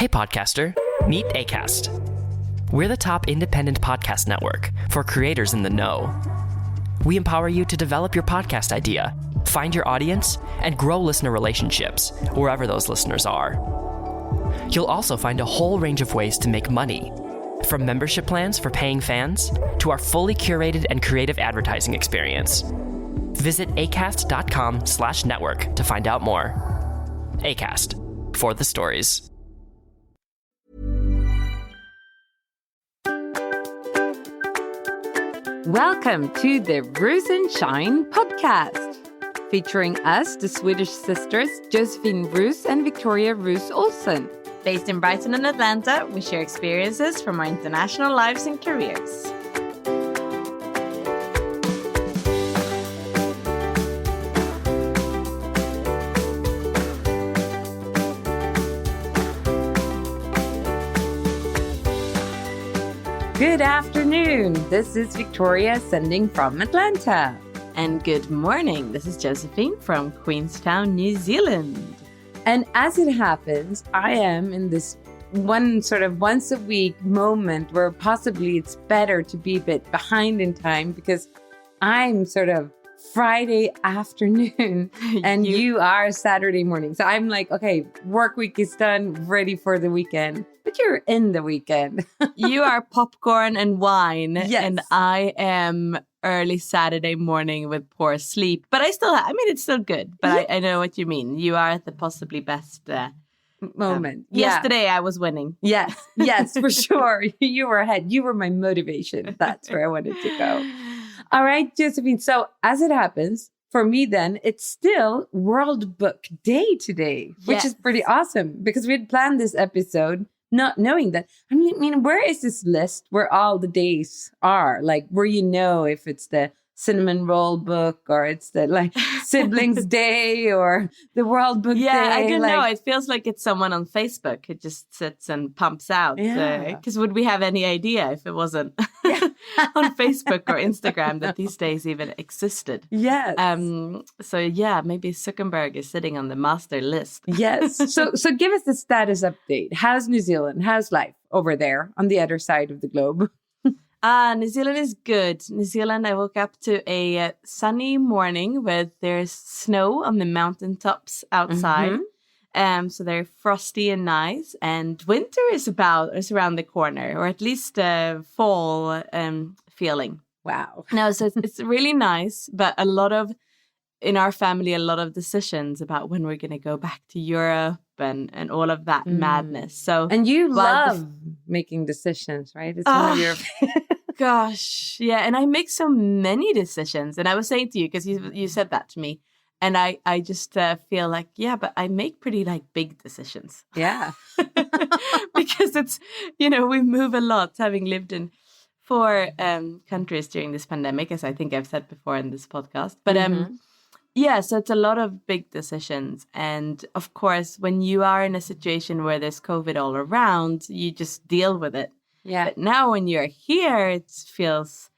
Hey podcaster, meet Acast. We're the top independent podcast network for creators in the know. We empower you to develop your podcast idea, find your audience, and grow listener relationships wherever those listeners are. You'll also find a whole range of ways to make money, from membership plans for paying fans to our fully curated and creative advertising experience. Visit acast.com/network to find out more. Acast, for the stories. Welcome to the Rus and Shine podcast, featuring us, the Swedish sisters, Josephine Rus and Victoria Rus Olsen. Based in Brighton and Atlanta, we share experiences from our international lives and careers. Good afternoon. This is Victoria sending from Atlanta. And good morning. This is Josephine from Queenstown, New Zealand. And as it happens, I am in this one sort of once a week moment where possibly it's better to be a bit behind in time because I'm sort of Friday afternoon and you are Saturday morning. So I'm like, okay, work week is done, ready for the weekend. But you're in the weekend. You are popcorn and wine. Yes. And I am early Saturday morning with poor sleep. But it's still good. But I know what you mean. You are at the possibly best moment. Yesterday I was winning. Yes, for sure. You were ahead. You were my motivation. That's where I wanted to go. All right, Josephine. So as it happens, for me then, it's still World Book Day today, which is pretty awesome because we had planned this episode not knowing that. I mean, where is this list where all the days are? Like, where you know if it's the cinnamon roll book or it's the siblings day or the World Book Day. I don't know. It feels like it's someone on Facebook who just sits and pumps out. Because would we have any idea if it wasn't on Facebook or Instagram that these days even existed? Yes. Maybe Zuckerberg is sitting on the master list. Yes. So give us the status update. How's New Zealand? How's life over there on the other side of the globe? New Zealand is good. New Zealand, I woke up to a sunny morning with there's snow on the mountaintops outside. Mm-hmm. So they're frosty and nice. And winter is around the corner, or at least fall feeling. Wow. No, so it's really nice. But in our family, a lot of decisions about when we're going to go back to Europe and all of that madness. So, and you love making decisions, right? It's one of your... Gosh, yeah. And I make so many decisions. And I was saying to you, because you said that to me, and I just feel like, but I make pretty big decisions. Yeah. Because it's, we move a lot, having lived in 4 countries during this pandemic, as I think I've said before in this podcast. But so it's a lot of big decisions. And of course, when you are in a situation where there's COVID all around, you just deal with it. Yeah. But now when you're here, it feels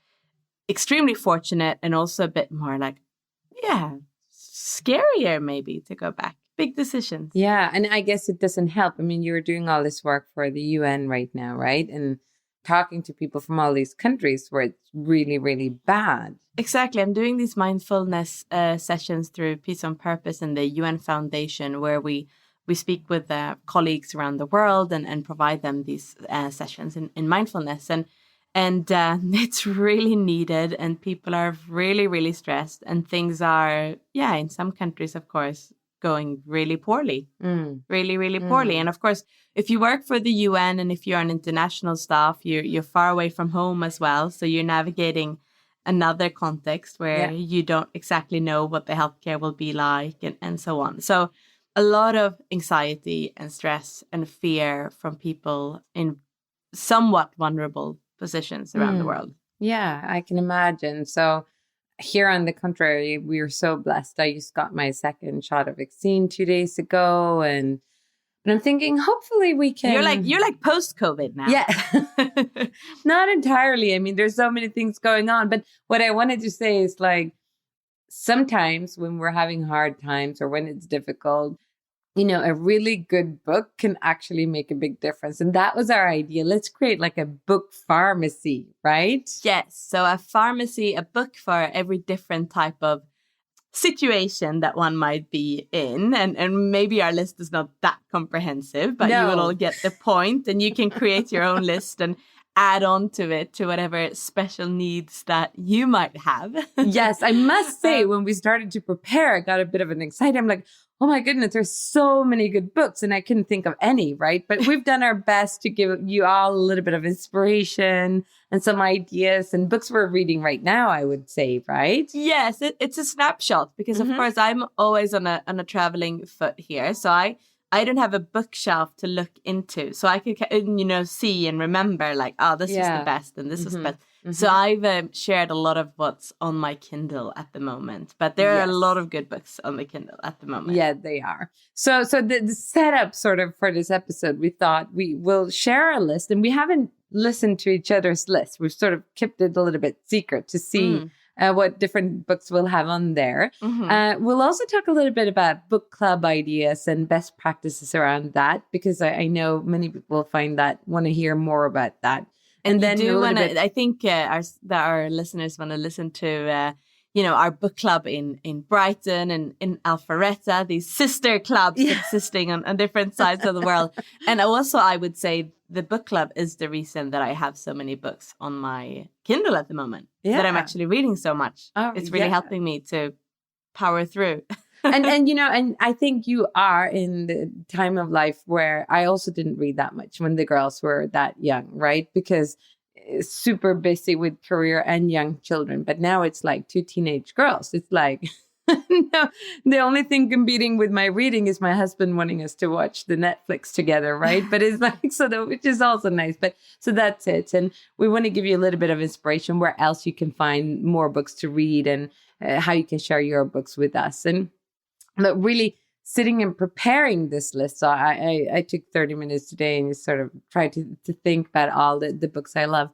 extremely fortunate and also a bit more scarier maybe to go back. Big decisions. Yeah. And I guess it doesn't help. I mean, you're doing all this work for the UN right now, right? And talking to people from all these countries where it's really, really bad. Exactly. I'm doing these mindfulness sessions through Peace on Purpose and the UN Foundation, where we speak with colleagues around the world and provide them these sessions in mindfulness. And it's really needed. And people are really, really stressed. And things are, in some countries, of course, going really poorly. Really, really poorly. And of course, if you work for the UN and if you're an international staff, you're far away from home as well. So you're navigating another context where you don't exactly know what the healthcare will be like and so on. So a lot of anxiety and stress and fear from people in somewhat vulnerable positions around the world. Yeah, I can imagine. So here on the contrary, we are so blessed. I just got my second shot of vaccine 2 days ago. And I'm thinking, hopefully we can... You're like post-COVID now. Yeah. Not entirely. I mean, there's so many things going on. But what I wanted to say is sometimes when we're having hard times or when it's difficult, a really good book can actually make a big difference. And that was our idea. Let's create like a book pharmacy, right? Yes. So a pharmacy, a book for every different type of situation that one might be in. And maybe our list is not that comprehensive, but you will all get the point, and you can create your own list and add on to it to whatever special needs that you might have. Yes, I must say, when we started to prepare, I got a bit of an anxiety. I'm like, oh my goodness, there's so many good books, and I couldn't think of any, right? But we've done our best to give you all a little bit of inspiration and some ideas and books we're reading right now, I would say, right? Yes, it's a snapshot because, of course, I'm always on a traveling foot here. So I don't have a bookshelf to look into. So I could, see and remember like, oh, this is the best and this is the best. So I've shared a lot of what's on my Kindle at the moment, but there are a lot of good books on the Kindle at the moment. Yeah, they are. So the setup sort of for this episode, we thought we will share a list, and we haven't listened to each other's list. We've sort of kept it a little bit secret to see what different books we'll have on there. We'll also talk a little bit about book club ideas and best practices around that, because I know many people want to hear more about that. And then I think our listeners want to listen to, our book club in Brighton and in Alpharetta, these sister clubs existing on different sides of the world. And also, I would say the book club is the reason that I have so many books on my Kindle at the moment, that I'm actually reading so much. It's really helping me to power through. and I think you are in the time of life where I also didn't read that much when the girls were that young, right? Because super busy with career and young children. But now it's like 2 teenage girls. It's like, no, the only thing competing with my reading is my husband wanting us to watch the Netflix together, right? But it's like, which is also nice. But so that's it. And we want to give you a little bit of inspiration where else you can find more books to read, and how you can share your books with us. And but really sitting and preparing this list. So I took 30 minutes today and sort of tried to think about all the books I love.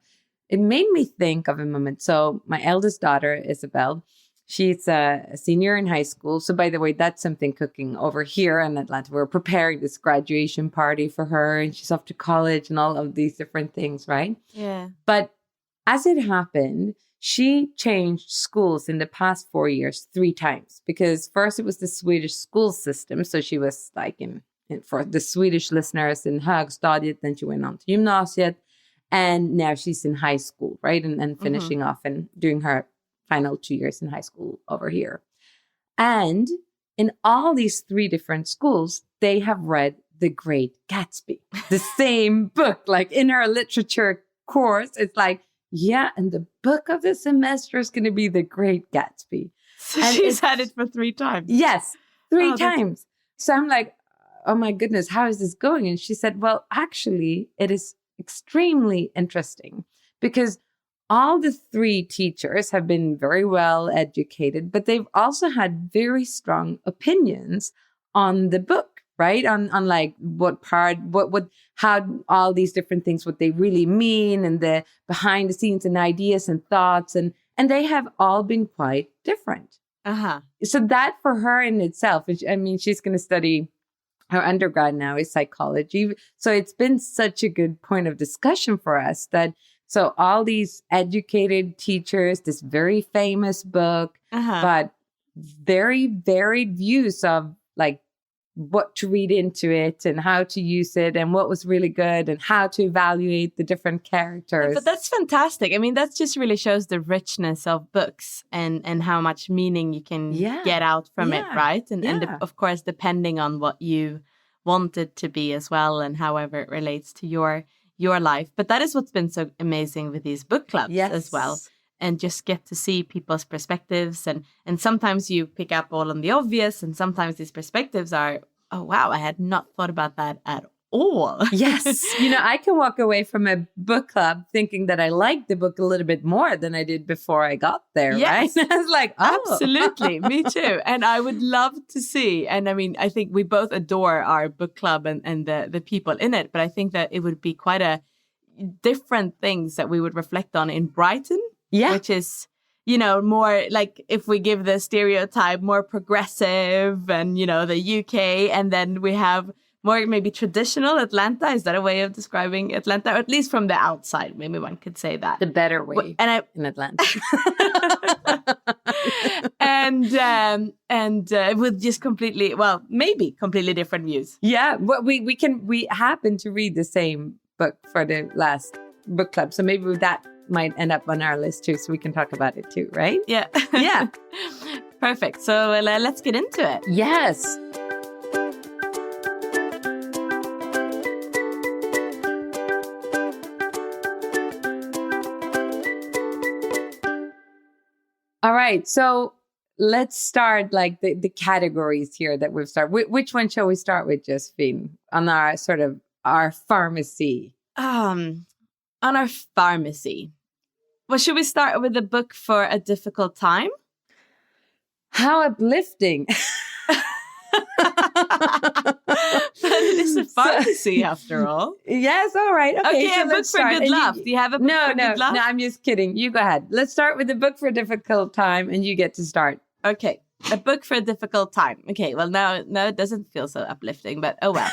It made me think of a moment. So my eldest daughter, Isabel, she's a senior in high school. So by the way, that's something cooking over here in Atlanta. We're preparing this graduation party for her, and she's off to college and all of these different things, right? Yeah. But as it happened, she changed schools in the past 4 years 3 times, because first it was the Swedish school system. So she was like for the Swedish listeners in högstadiet, then she went on to gymnasiet, and now she's in high school, right? And finishing off and doing her final 2 years in high school over here. And in all these 3 different schools, they have read The Great Gatsby, the same book, like in her literature course. It's like, and the book of the semester is going to be The Great Gatsby. So and she's had it for 3 times. Yes, 3 times. So I'm like, oh my goodness, how is this going? And she said, well, actually, it is extremely interesting, because all the 3 teachers have been very well educated, but they've also had very strong opinions on the book. Right? On like what part, how all these different things, what they really mean, and the behind the scenes and ideas and thoughts, and they have all been quite different. So that for her in itself, I mean, she's going to study, her undergrad now is psychology. So it's been such a good point of discussion for us that, so all these educated teachers, this very famous book, but very varied views of like what to read into it and how to use it and what was really good and how to evaluate the different characters. But that's fantastic. I mean, that just really shows the richness of books and how much meaning you can get out from it, right? And of course, depending on what you want it to be as well, and however it relates to your life. But that is what's been so amazing with these book clubs as well. And just get to see people's perspectives. And sometimes you pick up all on the obvious. And sometimes these perspectives are, oh, wow, I had not thought about that at all. Yes. I can walk away from a book club thinking that I liked the book a little bit more than I did before I got there, right? I was like, Absolutely. Me too. And I would love to see. And I mean, I think we both adore our book club and the people in it. But I think that it would be quite a different things that we would reflect on in Brighton. Yeah. Which is more like if we give the stereotype more progressive and, the UK, and then we have more maybe traditional Atlanta. Is that a way of describing Atlanta? Or at least from the outside, maybe one could say that. The better way in Atlanta. and with just maybe completely different views. Yeah, well, we happen to read the same book for the last book club. So maybe that might end up on our list too, so we can talk about it too, right? Yeah. Yeah. Perfect. So let's get into it. Yes. All right. So let's start like the categories here that we've started. Which one shall we start with, Josephine? On our our pharmacy. On our pharmacy. Well, should we start with a book for a difficult time? How uplifting. But it is a pharmacy after all. Yes, all right. Okay, so a book for good love. Do you have a book for good love? No, I'm just kidding. You go ahead. Let's start with the book for a difficult time and you get to start. Okay, a book for a difficult time. Okay, well, now it doesn't feel so uplifting, but oh well.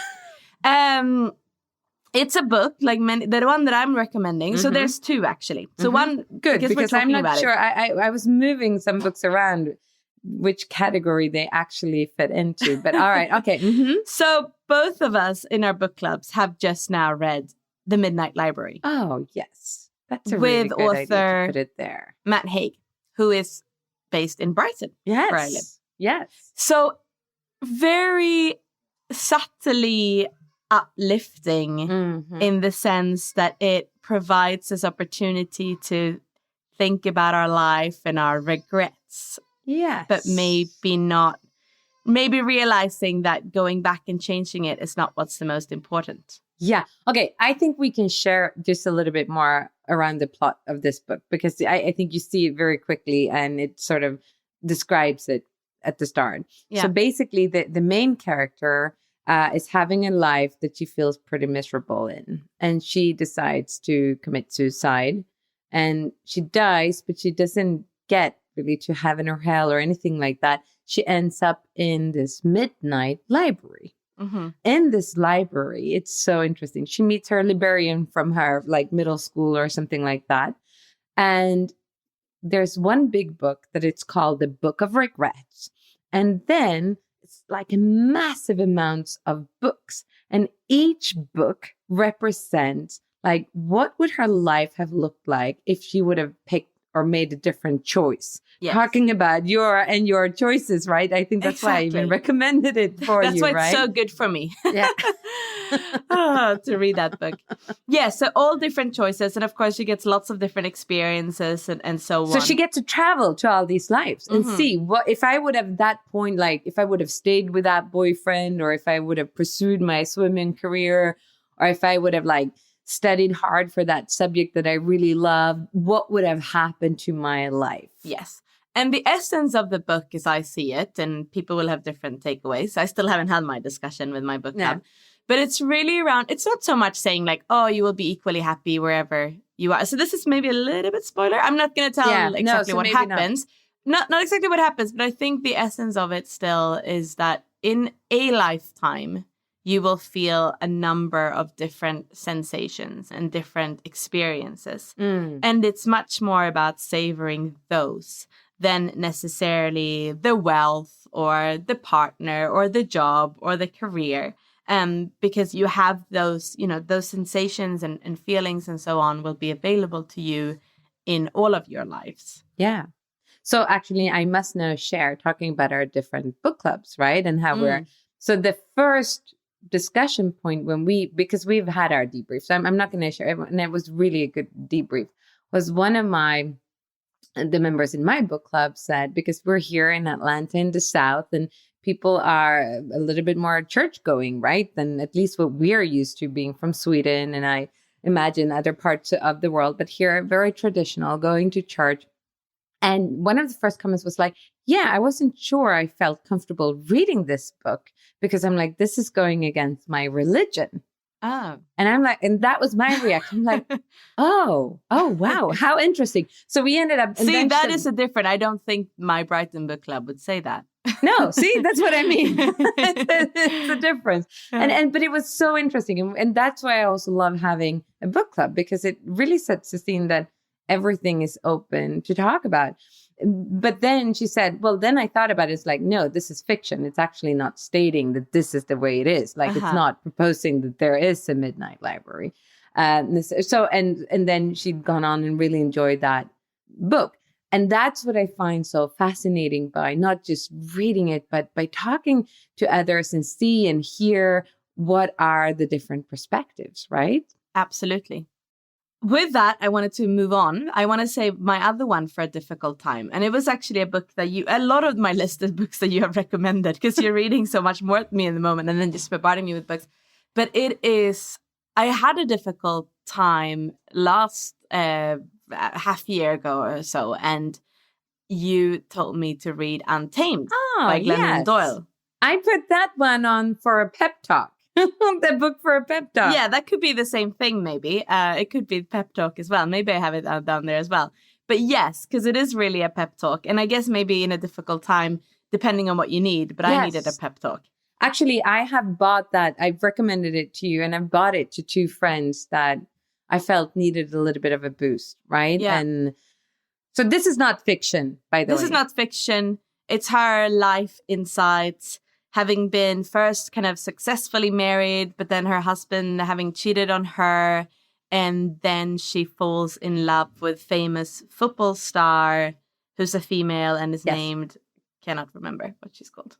It's a book like the one that I'm recommending. Mm-hmm. So there's two actually. So one, good, because I'm not sure. I was moving some books around which category they actually fit into. But all right, okay. Mm-hmm. So both of us in our book clubs have just now read The Midnight Library. Oh, yes. That's a really good idea to put it there. Matt Haig, who is based in Brighton, yes, where I live. Yes. So very subtly uplifting in the sense that it provides us opportunity to think about our life and our regrets. Yes. But maybe realizing that going back and changing it is not what's the most important. Yeah. Okay. I think we can share just a little bit more around the plot of this book, because I think you see it very quickly and it sort of describes it at the start. Yeah. So basically the main character is having a life that she feels pretty miserable in. And she decides to commit suicide. And she dies, but she doesn't get really to heaven or hell or anything like that. She ends up in this midnight library. Mm-hmm. In this library, it's so interesting. She meets her librarian from her like middle school or something like that. And there's one big book that it's called the Book of Regrets. And then it's like a massive amounts of books. And each book represents like what would her life have looked like if she would have picked or made a different choice. Yes. Talking about your choices, right? I think that's why I even recommended it for you, right? That's why it's so good for me. Yeah. To read that book. Yeah, so all different choices. And of course, she gets lots of different experiences and so on. So she gets to travel to all these lives and see what, if I would have that point, like if I would have stayed with that boyfriend, or if I would have pursued my swimming career, or if I would have like studied hard for that subject that I really love, what would have happened to my life? Yes. And the essence of the book, as I see it, and people will have different takeaways. I still haven't had my discussion with my book club. But it's really around, it's not so much saying like, oh, you will be equally happy wherever you are. So this is maybe a little bit spoiler. I'm not going to tell exactly what happens. Not exactly what happens, but I think the essence of it still is that in a lifetime, you will feel a number of different sensations and different experiences. And it's much more about savoring those than necessarily the wealth or the partner or the job or the career. Because you have those, those sensations and feelings and so on will be available to you in all of your lives. Yeah. So actually, I must now share talking about our different book clubs, right? And how so the first discussion point because we've had our debrief, so I'm not going to share, and it was really a good debrief, was one of the members in my book club said, because we're here in Atlanta in the South and people are a little bit more church going, right? Than at least what we're used to being from Sweden. And I imagine other parts of the world, but here very traditional, going to church. And one of the first comments was like, yeah, I wasn't sure I felt comfortable reading this book because I'm like, this is going against my religion. Oh. And I'm like, and that was my reaction. I'm like, oh, wow, how interesting. So we ended up. See, that is a different. I don't think my Brighton book club would say that. No, see, that's what I mean. It's a difference. But it was so interesting. And that's why I also love having a book club, because it really sets the scene that everything is open to talk about. But then she said, well, then I thought about it. It's like, no, this is fiction. It's actually not stating that this is the way it is. Like, it's not proposing that there is a midnight library. And then she'd gone on and really enjoyed that book. And that's what I find so fascinating by not just reading it, but by talking to others and see and hear what are the different perspectives, right? Absolutely. With that, I wanted to move on. I want to say my other one for a difficult time. And it was actually a book that a lot of my listed books that you have recommended, because you're reading so much more at me in the moment and then just bombarding me with books. But I had a difficult time last half year ago or so. And you told me to read Untamed by Glennon Doyle. I put that one on for a pep talk. The book for a pep talk. Yeah, that could be the same thing, maybe. It could be pep talk as well. Maybe I have it down there as well. But yes, because it is really a pep talk. And I guess maybe in a difficult time, depending on what you need. But I needed a pep talk. Actually, I have bought that. I've recommended it to you, and I've bought it to two friends that I felt needed a little bit of a boost, right? Yeah. And so this is not fiction, by the way. This is not fiction. It's her life insights. Having been first kind of successfully married, but then her husband having cheated on her. And then she falls in love with famous football star who's a female and is named, cannot remember what she's called.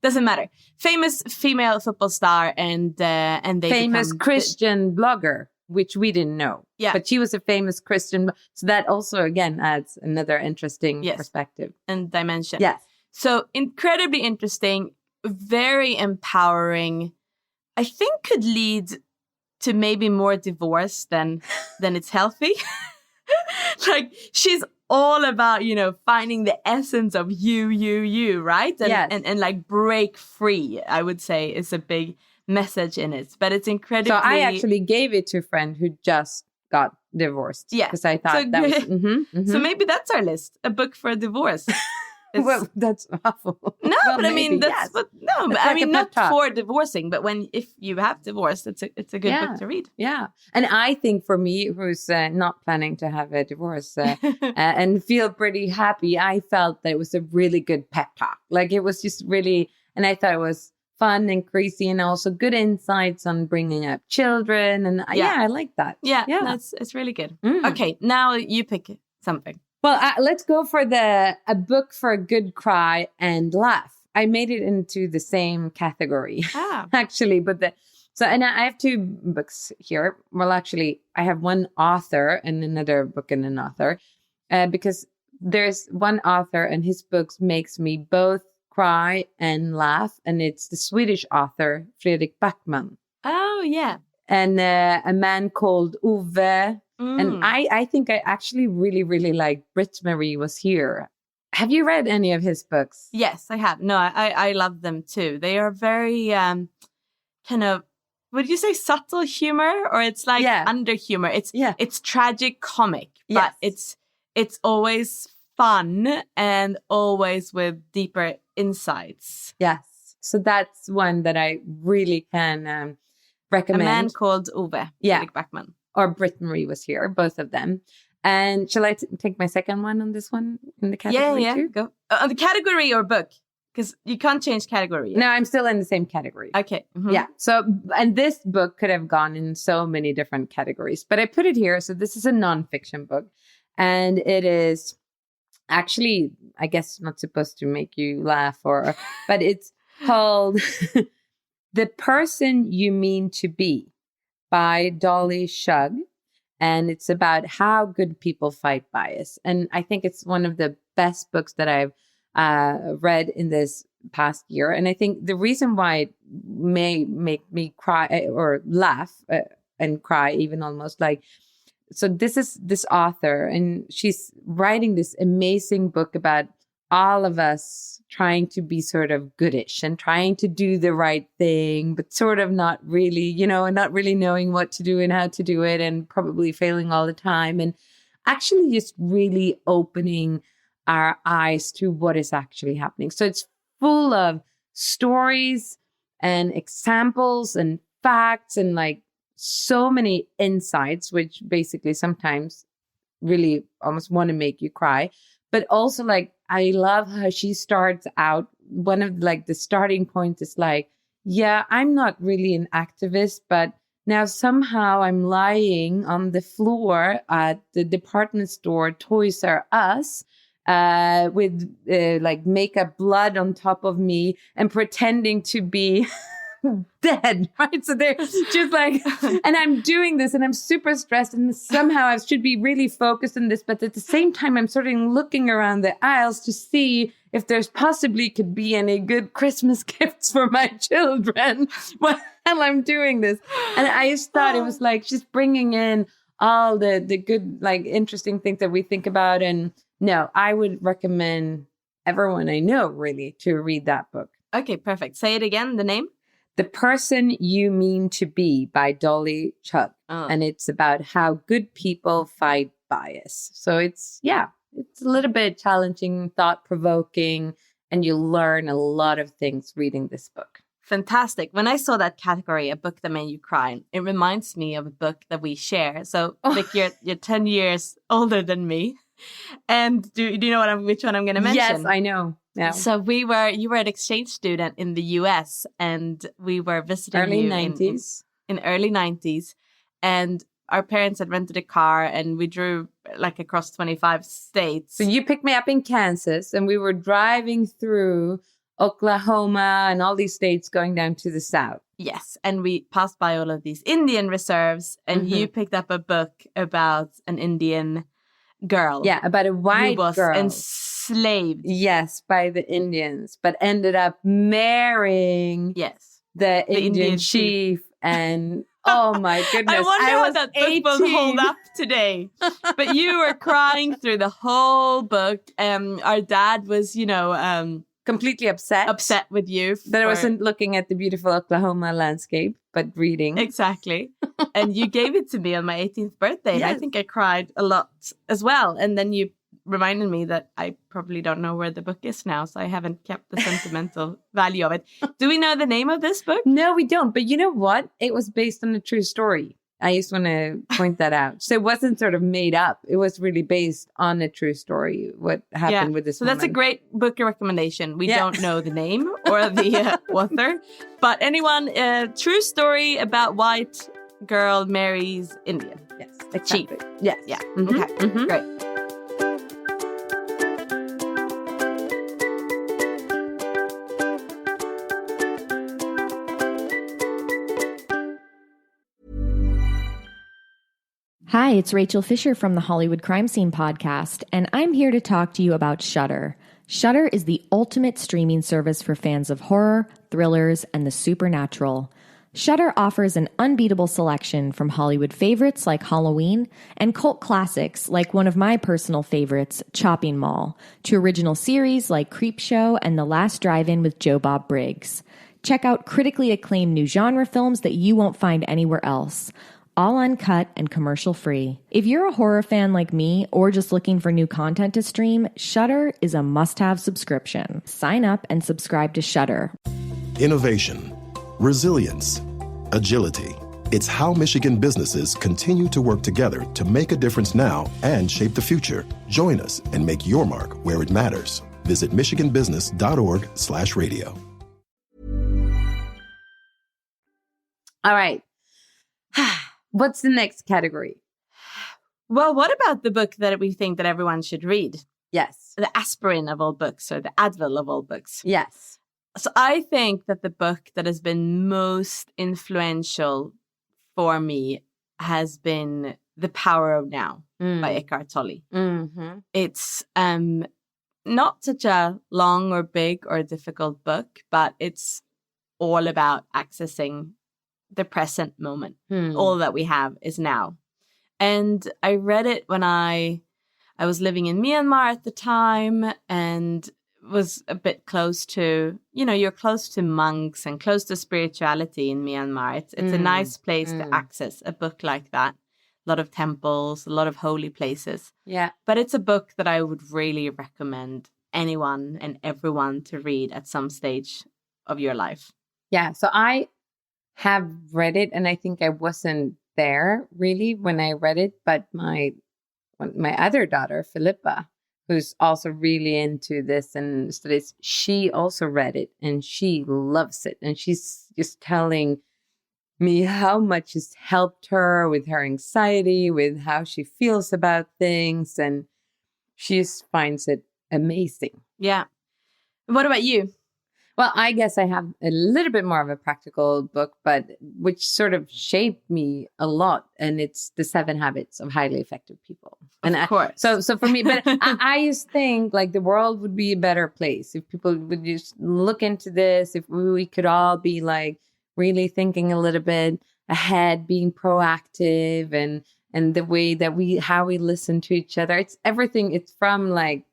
Doesn't matter. Famous female football star and they famous Christian blogger, which we didn't know. Yeah. But she was a famous Christian. So that also, again, adds another interesting perspective. And dimension. Yes. So incredibly interesting. Very empowering. I think could lead to maybe more divorce than it's healthy. Like, she's all about, finding the essence of you, right? And like break free, I would say, is a big message in it. But it's incredibly... So I actually gave it to a friend who just got divorced. Yeah. Because I thought So maybe that's our list, a book for a divorce. Well, that's awful. No, well, but maybe, I mean, that's what. No, but I mean, not for divorcing, but if you have divorced, it's a good book to read. Yeah, and I think for me, who's not planning to have a divorce and feel pretty happy, I felt that it was a really good pep talk. Like, it was just really, and I thought it was fun and crazy, and also good insights on bringing up children, and I like that. Yeah, it's really good. Okay, now you pick something. Well, let's go for a book for a good cry and laugh. I made it into the same category, actually. And I have two books here. Well, actually, I have one author and another book and an author, because there's one author and his books makes me both cry and laugh. And it's the Swedish author, Fredrik Backman. Oh, yeah. And a man called Ove. And I think I actually really, really like Britt-Marie Was Here. Have you read any of his books? Yes, I have. No, I love them too. They are very kind of, would you say subtle humor? Or it's like under humor. It's tragic comic, but it's always fun and always with deeper insights. Yes. So that's one that I really can recommend. A Man Called Ove, Fredrik Backman. Or Britt-Marie Was Here, both of them. And shall I take my second one on this one in the category too? Go. The category or book? Because you can't change category yet. No, I'm still in the same category. Okay. Mm-hmm. Yeah. So, and this book could have gone in so many different categories, but I put it here. So this is a nonfiction book. And it is actually, I guess, not supposed to make you laugh but it's called The Person You Mean to Be by Dolly Shug. And it's about how good people fight bias. And I think it's one of the best books that I've read in this past year. And I think the reason why it may make me cry or laugh and cry, even almost like, so this is this author, and she's writing this amazing book about all of us trying to be sort of goodish and trying to do the right thing, but sort of not really, and not really knowing what to do and how to do it, and probably failing all the time. And actually just really opening our eyes to what is actually happening. So it's full of stories and examples and facts and like so many insights, which basically sometimes really almost want to make you cry. But also, like, I love how she starts out. One of like the starting point is like, yeah, I'm not really an activist, but now somehow I'm lying on the floor at the department store Toys R Us with like makeup blood on top of me and pretending to be dead, right? So they're just like, and I'm doing this and I'm super stressed and somehow I should be really focused on this. But at the same time, I'm sort of looking around the aisles to see if there's possibly could be any good Christmas gifts for my children while I'm doing this. And I just thought it was like just bringing in all the good, like interesting things that we think about. And no, I would recommend everyone I know really to read that book. Okay, perfect. Say it again, the name? The Person You Mean to Be by Dolly Chugg. Oh. And it's about how good people fight bias. So it's a little bit challenging, thought-provoking, and you learn a lot of things reading this book. Fantastic. When I saw that category, a book that made you cry, it reminds me of a book that we share. So, Vic, you're 10 years older than me. And do you know which one I'm going to mention? Yes, I know. Yeah. So you were an exchange student in the US, and we were visiting early you 90s. In early 90s. And our parents had rented a car and we drove like across 25 states. So you picked me up in Kansas and we were driving through Oklahoma and all these states going down to the south. Yes. And we passed by all of these Indian reserves and you picked up a book about an Indian girl. Yeah, about a white who was girl. Enslaved. Yes, by the Indians, but ended up marrying the Indian chief. And oh my goodness. I wonder how that book will hold up today. But you were crying through the whole book. Our dad was, completely upset with you. That I wasn't looking at the beautiful Oklahoma landscape, but reading. Exactly. And you gave it to me on my 18th birthday. And I think I cried a lot as well. And then you reminded me that I probably don't know where the book is now. So I haven't kept the sentimental value of it. Do we know the name of this book? No, we don't. But you know what? It was based on a true story. I just want to point that out. So it wasn't sort of made up. It was really based on a true story, what happened with this woman. That's a great book recommendation. We don't know the name or the author. But anyone, true story about white girl marries Indian. Yes, exactly. Chief. Yes. Yeah. Mm-hmm. Okay, Mm-hmm. Great. Hi, it's Rachel Fisher from the Hollywood Crime Scene podcast, and I'm here to talk to you about Shudder. Shudder is the ultimate streaming service for fans of horror, thrillers, and the supernatural. Shudder offers an unbeatable selection from Hollywood favorites like Halloween and cult classics like one of my personal favorites, Chopping Mall, to original series like Creepshow and The Last Drive-In with Joe Bob Briggs. Check out critically acclaimed new genre films that you won't find anywhere else, all uncut and commercial-free. If you're a horror fan like me or just looking for new content to stream, Shudder is a must-have subscription. Sign up and subscribe to Shudder. Innovation, resilience, agility. It's how Michigan businesses continue to work together to make a difference now and shape the future. Join us and make your mark where it matters. Visit michiganbusiness.org/radio. All right. What's the next category? Well, what about the book that we think that everyone should read? Yes. The aspirin of all books, or the Advil of all books. Yes. So I think that the book that has been most influential for me has been The Power of Now by Eckhart Tolle. Mm-hmm. It's not such a long or big or difficult book, but it's all about accessing the present moment. All that we have is now. And I read it when I was living in Myanmar at the time, and was a bit close to, you're close to monks and close to spirituality in Myanmar. It's a nice place to access a book like that. A lot of temples, a lot of holy places. Yeah. But it's a book that I would really recommend anyone and everyone to read at some stage of your life. Yeah. So I have read it, and I think I wasn't there really when I read it, but my other daughter, Philippa, who's also really into this and studies, she also read it and she loves it. And she's just telling me how much it's helped her with her anxiety, with how she feels about things. And she just finds it amazing. Yeah. What about you? Well, I guess I have a little bit more of a practical book, but which sort of shaped me a lot. And it's The 7 Habits of Highly Effective People. And of course. So for me, but I just think like the world would be a better place if people would just look into this, if we could all be like really thinking a little bit ahead, being proactive, and the way that how we listen to each other. It's everything. It's from like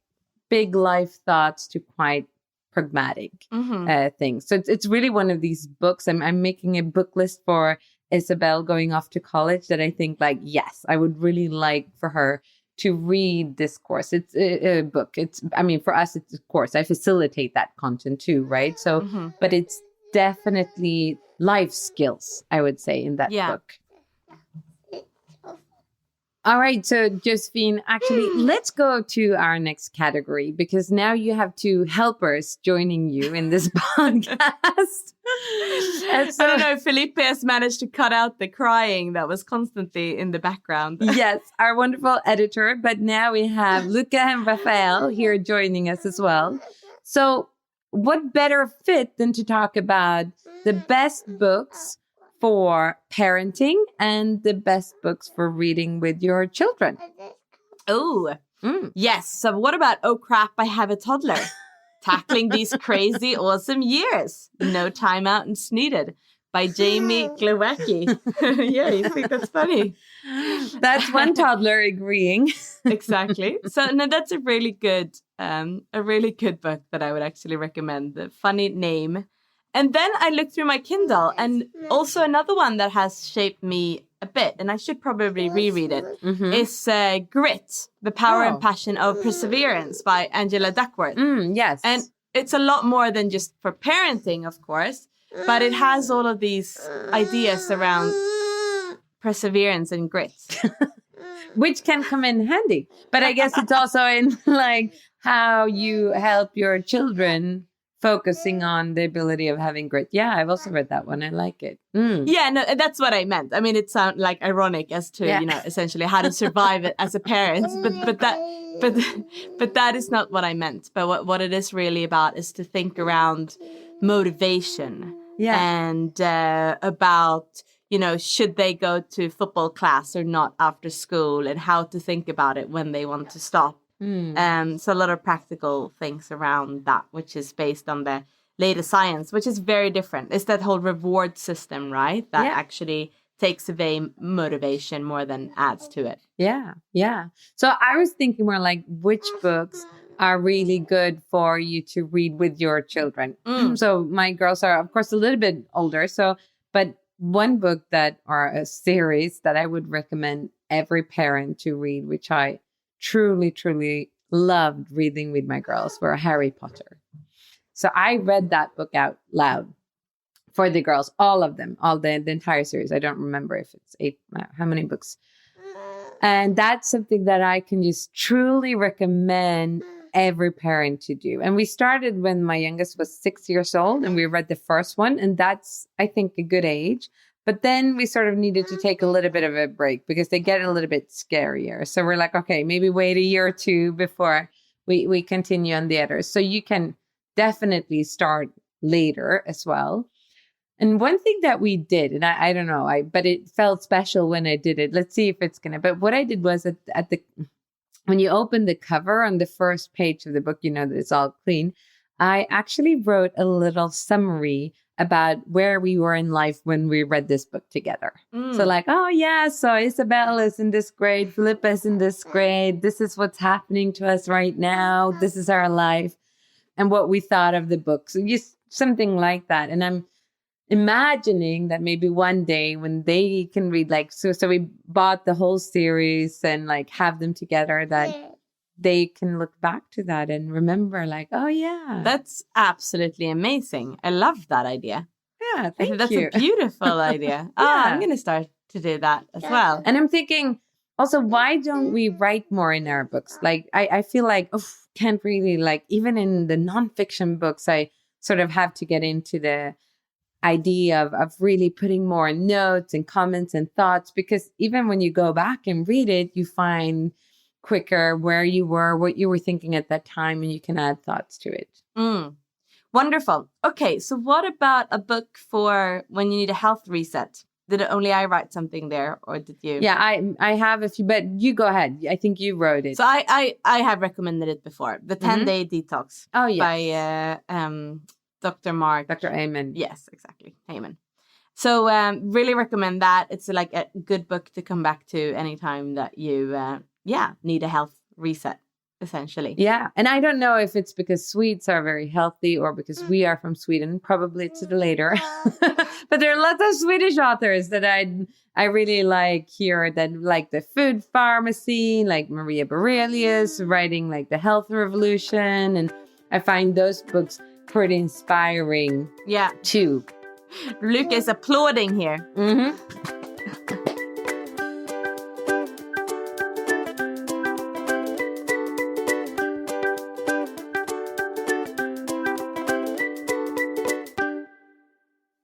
big life thoughts to quite pragmatic things. So it's really one of these books. I'm making a book list for Isabel going off to college that I think like, yes, I would really like for her to read this course. It's a book. For us, it's a course. I facilitate that content too, right? So, but it's definitely life skills, I would say, in that book. All right. So, Josephine, actually, let's go to our next category, because now you have 2 helpers joining you in this podcast. I don't know if Felipe has managed to cut out the crying that was constantly in the background. Yes, our wonderful editor. But now we have Luca and Rafael here joining us as well. So what better fit than to talk about the best books for parenting and the best books for reading with your children? Oh, yes. So what about Oh Crap, I Have a Toddler? Tackling These Crazy Awesome Years. No Timeout Needed by Jamie Glowacki. Yeah, you think that's funny? That's one toddler agreeing. Exactly. So no, that's a really good book that I would actually recommend. The funny name. And then I looked through my Kindle, and also another one that has shaped me a bit, and I should probably reread it, is Grit, The Power and Passion of Perseverance by Angela Duckworth. Yes. And it's a lot more than just for parenting, of course, but it has all of these ideas around perseverance and grit. Which can come in handy. But I guess it's also in like how you help your children focusing on the ability of having grit. Yeah, I've also read that one. I like it. Yeah, no, that's what I meant. I mean, it sounds like ironic as to, essentially how to survive it as a parent. But that is not what I meant. But what it is really about is to think around motivation and about, should they go to football class or not after school, and how to think about it when they want to stop. So a lot of practical things around that, which is based on the latest science, which is very different. It's that whole reward system, right? That actually takes away motivation more than adds to it. Yeah. So I was thinking more like which books are really good for you to read with your children. So my girls are, of course, a little bit older. But one book or a series that I would recommend every parent to read, which I truly, truly loved reading with my girls, were Harry Potter. So I read that book out loud for the girls, all of them, the entire series. I don't remember if it's 8, how many books. And that's something that I can just truly recommend every parent to do. And we started when my youngest was 6 years old, and we read the first one. And that's, I think, a good age. But then we sort of needed to take a little bit of a break because they get a little bit scarier. So we're like, okay, maybe wait a year or 2 before we continue on the others. So you can definitely start later as well. And one thing that we did, and I don't know, but it felt special when I did it. Let's see if it's gonna. But what I did was when you open the cover on the first page of the book, that it's all clean. I actually wrote a little summary about where we were in life when we read this book together. So like, so Isabel is in this grade, Philippa is in this grade. This is what's happening to us right now. This is our life. and what we thought of the books, just something like that. And I'm imagining that maybe one day when they can read, like, so we bought the whole series and like have them together, that they can look back to that and remember, like, oh yeah, That's absolutely amazing. I love that idea. yeah, I thank think that's you. a beautiful idea. I'm going to start to do that as well. And I'm thinking also, why don't we write more in our books? Like, I feel like, can't really, like, even in the nonfiction books, I sort of have to get into the idea of really putting more notes and comments and thoughts, because even when you go back and read it, you find quicker where you were, what you were thinking at that time, and you can add thoughts to it. Wonderful. Okay, so what about a book for when you need a health reset? Did only I write something there, or did you? Yeah, I have a few, but you go ahead. I think you wrote it. So I have recommended it before. The 10-day detox. Oh, yes. By Dr. Mark. Dr. Amen. Yes, exactly. Heyman. So really recommend that. It's like a good book to come back to anytime that you need a health reset, essentially. Yeah. And I don't know if it's because Swedes are very healthy or because we are from Sweden. Probably it's the later. But there are lots of Swedish authors that I really like here, that like the food pharmacy, like Maria Borelius writing like the health revolution. And I find those books pretty inspiring. Yeah. Too. Luke is applauding here.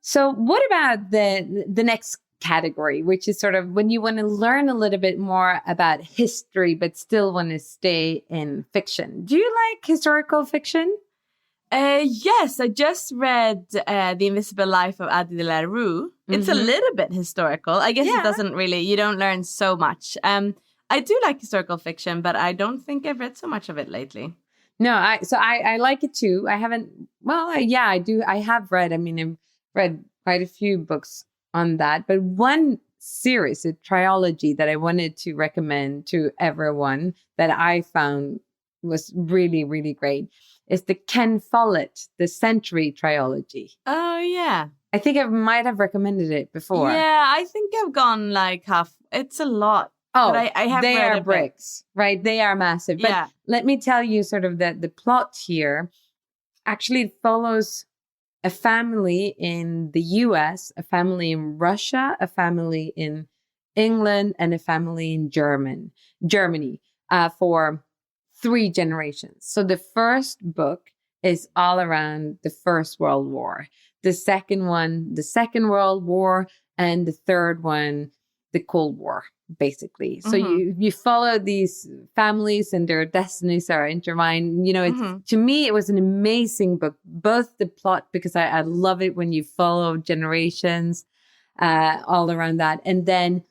So what about the next category, which is sort of when you want to learn a little bit more about history, but still want to stay in fiction? Do you like historical fiction? Yes, I just read The Invisible Life of Addie de la Rue. It's a little bit historical. I guess it doesn't really, you don't learn so much. I do like historical fiction, but I don't think I've read so much of it lately. No, I like it too. I haven't, I do. I have read, I've read quite a few books on that, but one series, a trilogy that I wanted to recommend to everyone that I found was really, really great is the Ken Follett, the Century trilogy. Oh, yeah. I think I might have recommended it before. Yeah, I think I've gone like half. It's a lot. Oh, but I have they read are a bit. bricks, right? They are massive. But let me tell you sort of the plot here. Actually, it follows a family in the US, a family in Russia, a family in England, and a family in Germany for 3 generations. So the first book is all around the First World War. The second one, the Second World War, and the third one, the Cold War, basically. So you follow these families and their destinies are intertwined. You know, it's to me, it was an amazing book, both the plot, because I love it when you follow generations all around that. And then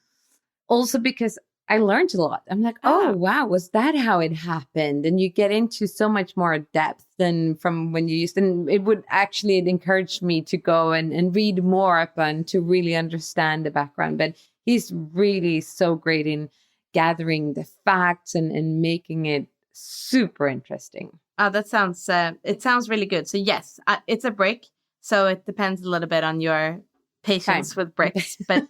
also because I learned a lot. I'm like, oh, wow, was that how it happened? And you get into so much more depth than from when you used to. And it would actually, it encouraged me to go and read more up and to really understand the background. But he's really so great in gathering the facts and making it super interesting. Oh, that sounds, it sounds really good. So yes, it's a brick. So it depends a little bit on your patience with bricks, but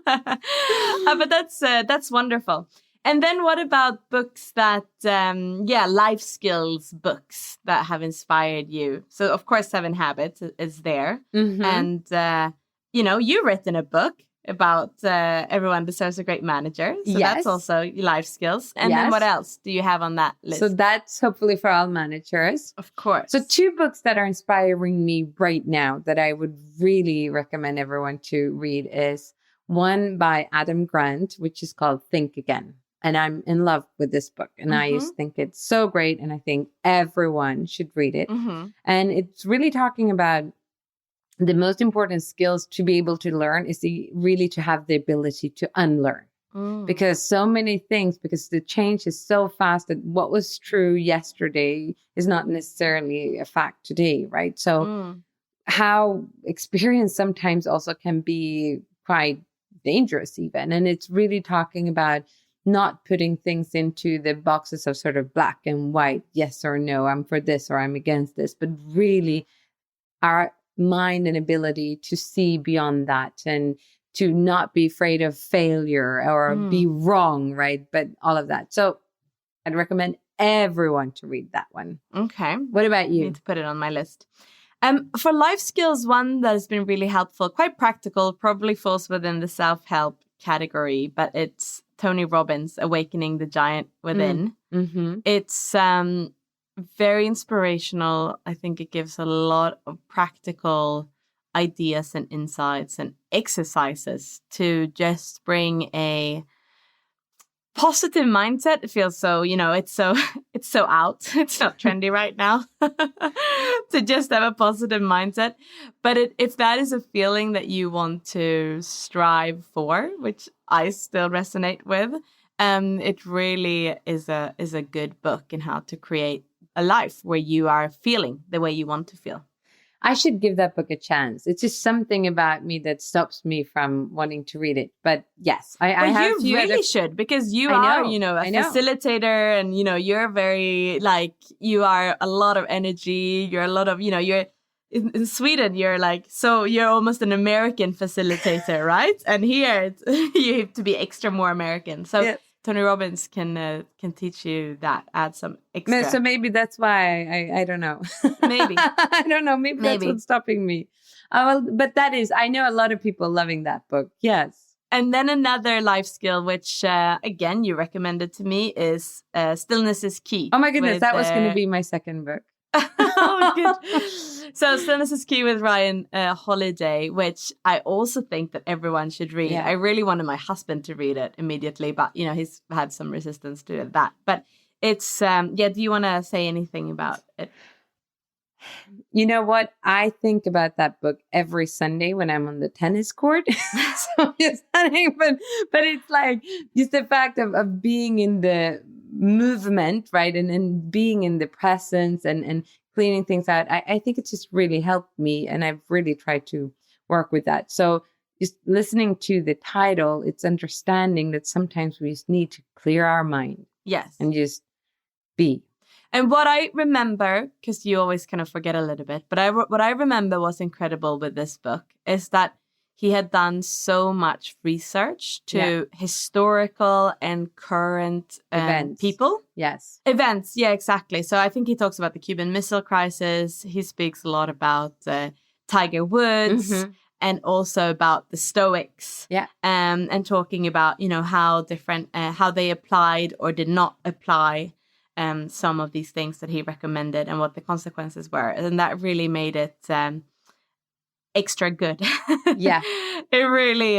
but that's wonderful. And then what about books that, life skills books that have inspired you? So of course, 7 Habits is there. And, you've written a book about everyone deserves a great manager. So that's also life skills. And then what else do you have on that list? So that's hopefully for all managers. Of course. So 2 books that are inspiring me right now that I would really recommend everyone to read is one by Adam Grant, which is called Think Again. And I'm in love with this book. And I just think it's so great. And I think everyone should read it. And it's really talking about the most important skills to be able to learn is really to have the ability to unlearn. Because so many things, because the change is so fast that what was true yesterday is not necessarily a fact today, right? So how experience sometimes also can be quite dangerous even. And it's really talking about not putting things into the boxes of sort of black and white, yes or no, I'm for this or I'm against this, but really our mind and ability to see beyond that and to not be afraid of failure or be wrong, right? But all of that. So I'd recommend everyone to read that one. Okay. What about you? I need to put it on my list. For life skills, one that has been really helpful, quite practical, probably falls within the self-help category, but it's Tony Robbins' Awakening the Giant Within. Mm-hmm. It's very inspirational. I think it gives a lot of practical ideas and insights and exercises to just bring a positive mindset. It feels so, it's so out. It's not trendy right now to just have a positive mindset. But if that is a feeling that you want to strive for, which I still resonate with, it really is a good book in how to create a life where you are feeling the way you want to feel. I should give that book a chance. It's just something about me that stops me from wanting to read it. But yes, I have. You really should, because you are, a facilitator, and you're very you are a lot of energy. You're a lot of, you're in Sweden. You're you're almost an American facilitator, right? And here you have to be extra more American. So. Yes. Tony Robbins can teach you that, add some extra. So maybe that's why I don't know. Maybe. I don't know. Maybe that's what's stopping me. But I know a lot of people loving that book. Yes. And then another life skill, which again, you recommended to me, is Stillness is Key. Oh my goodness. That was going to be my second book. Oh, good. So Stillness is Key with Ryan Holiday, which I also think that everyone should read. Yeah. I really wanted my husband to read it immediately, but he's had some resistance to that. But it's do you want to say anything about it? You know what? I think about that book every Sunday when I'm on the tennis court. So it's funny, but it's just the fact of being in the movement, right? And being in the presence and cleaning things out. I think it's just really helped me. And I've really tried to work with that. So just listening to the title, it's understanding that sometimes we just need to clear our mind. Yes. And just be. And what I remember, because you always kind of forget a little bit, but what I remember was incredible with this book is that he had done so much research to historical and current people. Yes. Events. Yeah, exactly. So I think he talks about the Cuban Missile Crisis. He speaks a lot about Tiger Woods and also about the Stoics. Yeah. And talking about, how different, how they applied or did not apply some of these things that he recommended and what the consequences were. And that really made it extra good. Yeah. It really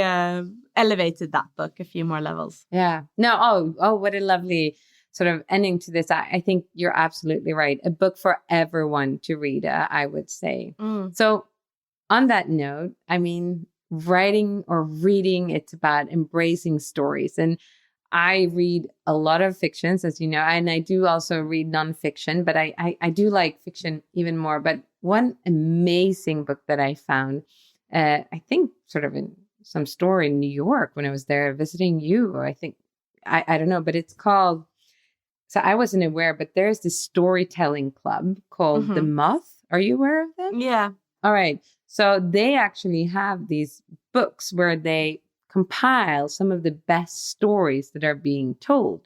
elevated that book a few more levels. Yeah. No, oh, what a lovely sort of ending to this. I think you're absolutely right. A book for everyone to read, I would say. So on that note, I mean, writing or reading, it's about embracing stories. And I read a lot of fictions, as you know, and I do also read nonfiction, but I do like fiction even more. But one amazing book that I found, I think sort of in some store in New York when I was there visiting you, or I think, I don't know, but it's called, so I wasn't aware, but there's this storytelling club called The Moth. Are you aware of them? Yeah. All right. So they actually have these books where they compile some of the best stories that are being told.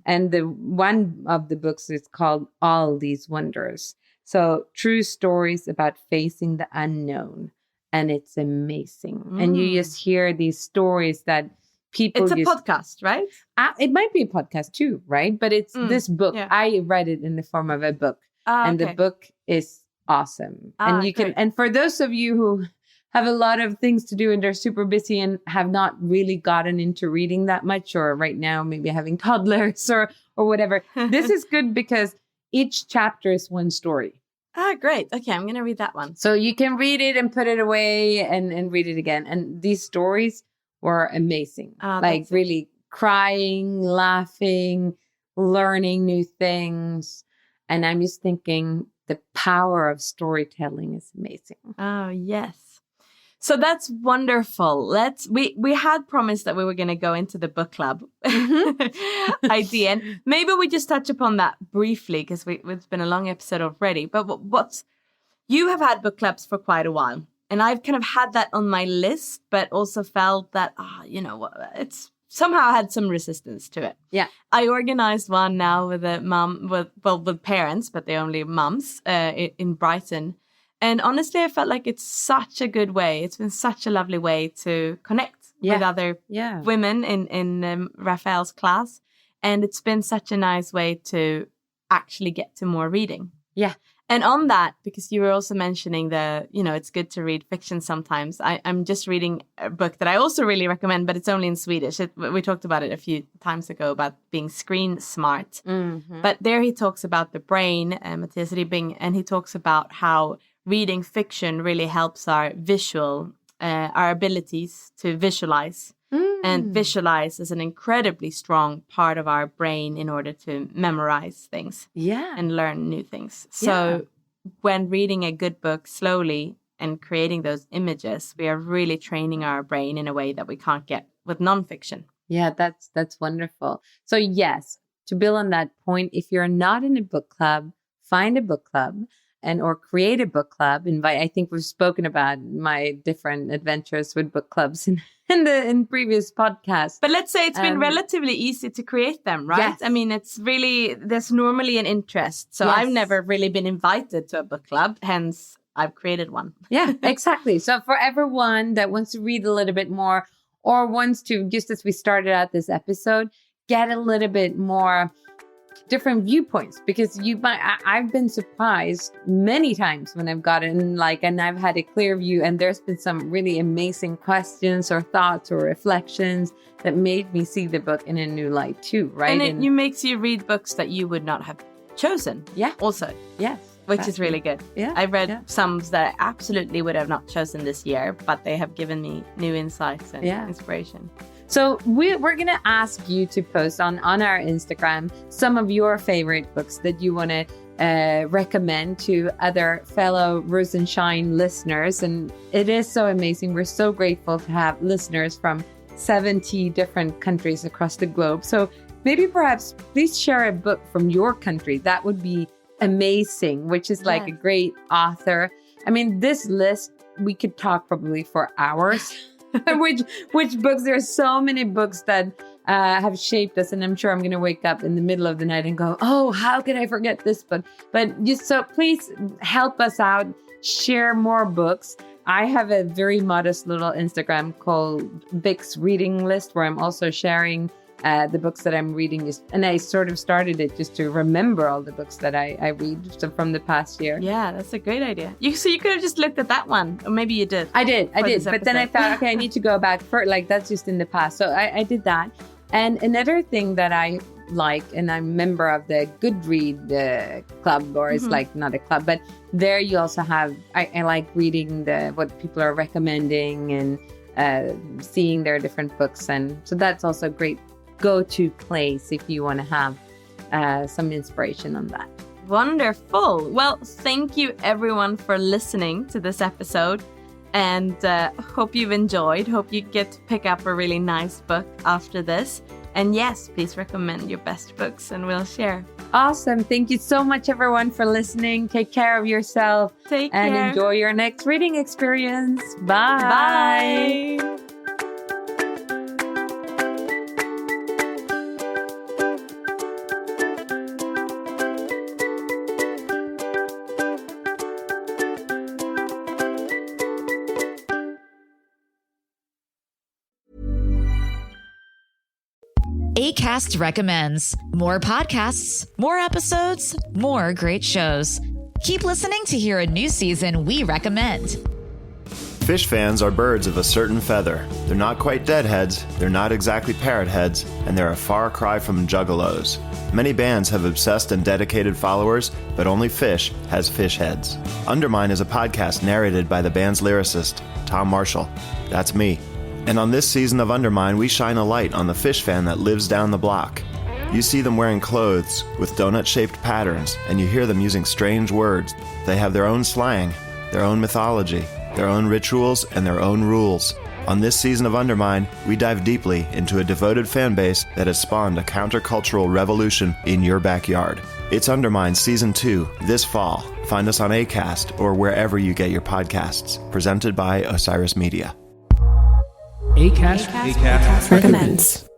And the one of the books is called All These Wonders. So true stories about facing the unknown. And it's amazing. And you just hear these stories that people... It's a podcast, right? It might be a podcast too, right? But it's this book. Yeah. I read it in the form of a book. And the book is awesome. And you can... And for those of you who have a lot of things to do and they're super busy and have not really gotten into reading that much, or right now maybe having toddlers or whatever, this is good because each chapter is one story. Great. Okay, I'm going to read that one. So you can read it and put it away and read it again. And these stories were amazing. Like really crying, laughing, learning new things. And I'm just thinking the power of storytelling is amazing. Oh, yes. So that's wonderful. We had promised that we were going to go into the book club idea. And maybe we just touch upon that briefly because it's been a long episode already. But you have had book clubs for quite a while. And I've kind of had that on my list, but also felt that, it's somehow had some resistance to it. Yeah. I organized one now with with parents, but they're only mums in Brighton. And honestly, I felt like it's such a good way. It's been such a lovely way to connect with other women in Raphael's class. And it's been such a nice way to actually get to more reading. Yeah. And on that, because you were also mentioning it's good to read fiction sometimes. I'm just reading a book that I also really recommend, but it's only in Swedish. We talked about it a few times ago about being screen smart. Mm-hmm. But there he talks about the brain, Mattias Ribbing, and he talks about how reading fiction really helps our abilities to visualize. And visualize is an incredibly strong part of our brain in order to memorize things and learn new things. So when reading a good book slowly and creating those images, we are really training our brain in a way that we can't get with nonfiction. Yeah, that's wonderful. So yes, to build on that point, if you're not in a book club, find a book club or create a book club. I think we've spoken about my different adventures with book clubs in previous podcasts. But let's say it's been relatively easy to create them, right? Yes. I mean, there's normally an interest. So I've never really been invited to a book club, hence I've created one. Yeah, exactly. So for everyone that wants to read a little bit more or wants to, just as we started out this episode, get a little bit more different viewpoints, because I've been surprised many times when I've gotten and I've had a clear view, and there's been some really amazing questions or thoughts or reflections that made me see the book in a new light too, right? And it makes you read books that you would not have chosen. Yeah. Also. Yes. Which is really good. Yeah. I read some that I absolutely would have not chosen this year, but they have given me new insights and inspiration. So we're going to ask you to post on our Instagram some of your favorite books that you want to recommend to other fellow Rosenshine listeners. And it is so amazing. We're so grateful to have listeners from 70 different countries across the globe. So maybe perhaps please share a book from your country. That would be amazing, which is like a great author. I mean, this list, we could talk probably for hours. which books, there are so many books that have shaped us, and I'm sure I'm going to wake up in the middle of the night and go, oh, how could I forget this book? But just so please help us out, share more books. I have a very modest little Instagram called Bix Reading List, where I'm also sharing the books that I'm reading, and I sort of started it just to remember all the books that I read from the past year. Yeah, that's a great idea. So you could have just looked at that one, or maybe you did. I did. But then I thought, okay, I need to go back for that's just in the past. So I did that. And another thing that I like, and I'm a member of the Goodread club, or it's not a club, but there you also have, I like reading what people are recommending and seeing their different books. And so that's also a great go-to place if you want to have some inspiration on that. Wonderful. Well, thank you everyone for listening to this episode, and hope you've enjoyed. Hope you get to pick up a really nice book after this. And yes, please recommend your best books and we'll share. Awesome. Thank you so much, everyone, for listening. Take care of yourself. Take care. And enjoy your next reading experience. Bye. Bye. Acast recommends more podcasts, more episodes, more great shows. Keep listening to hear a new season we recommend. Fish fans are birds of a certain feather. They're not quite deadheads, they're not exactly parrot heads, and they're a far cry from juggalos. Many bands have obsessed and dedicated followers, but only Fish has fish heads. Undermine is a podcast narrated by the band's lyricist, Tom Marshall. That's me. And on this season of Undermine, we shine a light on the fish fan that lives down the block. You see them wearing clothes with donut-shaped patterns, and you hear them using strange words. They have their own slang, their own mythology, their own rituals, and their own rules. On this season of Undermine, we dive deeply into a devoted fan base that has spawned a countercultural revolution in your backyard. It's Undermine Season 2 this fall. Find us on Acast or wherever you get your podcasts. Presented by Osiris Media. Acast recommends.